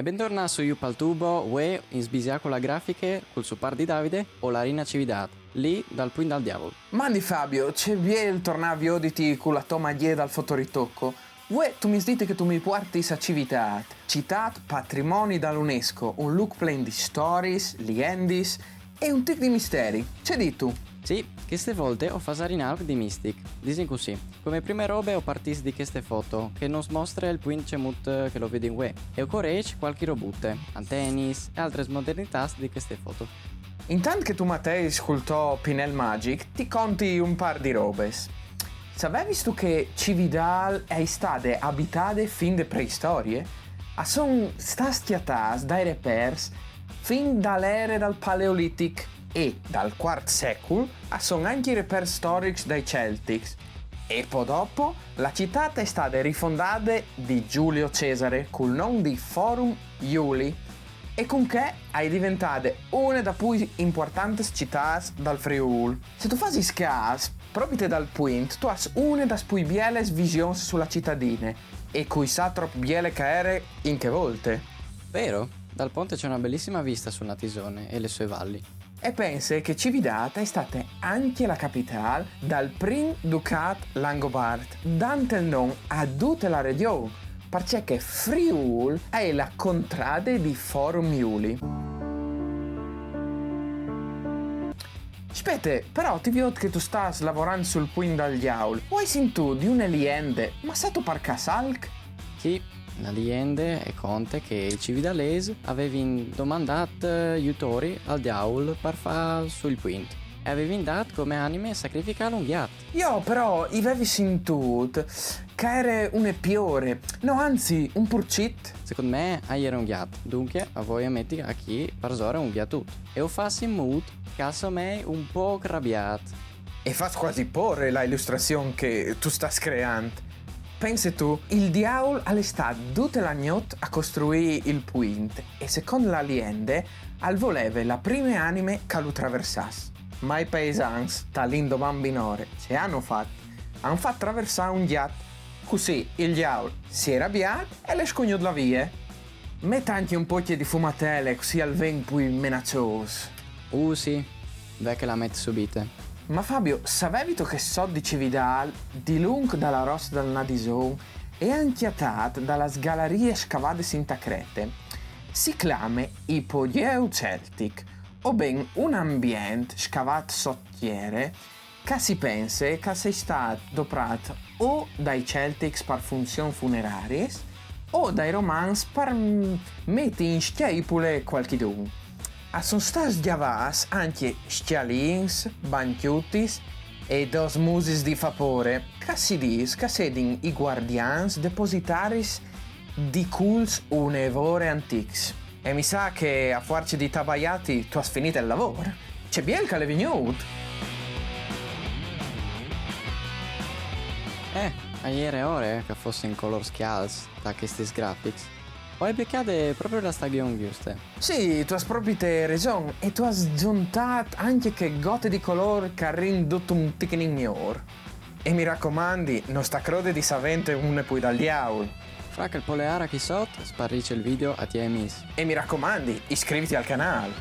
bentornato su Tubo, Ue in sbisia con la grafiche col supar di Davide o la Rina Cividat, lì dal Puin dal Diavolo. Mandi Fabio, c'è il tornavi oditi con la tua maglia dal fotoritocco. Ue, tu mi dite che tu mi porti a citat patrimoni dall'UNESCO, un look plain di stories, legendis e un tic di misteri. C'è di tu? Sì, queste volte ho fatto rinalc di Mystic, disin così. Come prime robe ho partito di queste foto, che non mostra il Puin cemut che lo vede in Ue, e ho correge qualche robutte, antennis e altre modernità di queste foto. Intanto che tu Mattei scultò Pinel Magic, ti conti un par di robes. Sapevi tu che Cividal è state abitate fin de preistorie? Son stastiatas dai repers fin dall'era del Paleolitic e dal IV secolo sono anche i reper storici dai Celtics. E poi dopo la città è stata rifondata di Giulio Cesare col nome di Forum Iuli e con che è diventata una delle più importanti città del Friuli. Se tu fai caso, proprio dal Puint, tu hai una delle più belle visioni sulla cittadina e cui sa troppo belle che era in che volte. Vero? Dal ponte c'è una bellissima vista sul Natisone e le sue valli. E pensa che Cividata è stata anche la capitale del Prim Ducat Langobard, dando il nome a tutta la regione, perché Friuli è la contrada di Forum Iuli. Aspetta, però ti vedo che tu stai lavorando sul Puin dal Diavolo. Vuoi sentire di una leggenda, ma stato per Casalc? Sì, la leggenda e conte che i cividalesi avevano domandato aiutori al Diavolo per fare sul Puin e avevano dato come anime sacrificare un gatto. Io però avevi sentito che era un epiore, no anzi un purcit. Secondo me era un gatto, dunque a voi ammetti a chi parzora un gatto. E ho fatto in mood che me un po' arrabbiato. E fa quasi porre la illustrazione che tu stai creando. Pensi tu, il diavolo è stato tutta la notte a costruire il Puint e secondo la leggenda al voleva la prima anime che lo attraversasse. Ma i paesani, talindo bambinore, se hanno fatto attraversare un gatto. Così il diavolo si è arrabbiato e le scognò la via. Metta anche un po' di fumatelle così al vento più minaccioso. Sì, beh che la metti subite. Ma Fabio, sapevi tu che so di Cividal, di lungo dalla rossa del Nadison e anche attat dalla gallerie scavate in Tacrete, si chiama Ipogeu Celtic, o ben un ambiente scavato sottiere che si pensa che sia stato doprato o dai Celtics per funzioni funerarie o dai Romans per mettere in schiaipule qualchidun. Sono stati schiavati anche schialins, banchiutis e dos musis di vapore che si dice che sono i guardians depositaris di culs unevore antics. E mi sa che a farci di tabaiati tu hai finito il lavoro. C'è bien che l'è venuto. Ieri ore che fosse in color schials da questi graphics. Poi beccate proprio la stagione giusta. Sì, tu hai proprio ragione e tu hai giuntato anche che gote di colore che rendono un ticking migliore. E mi raccomandi, non sta crode di savente un poi dal diavolo. Fra che il poleara chi sotto, sparrisce il video a TMS. E mi raccomandi, iscriviti al canale.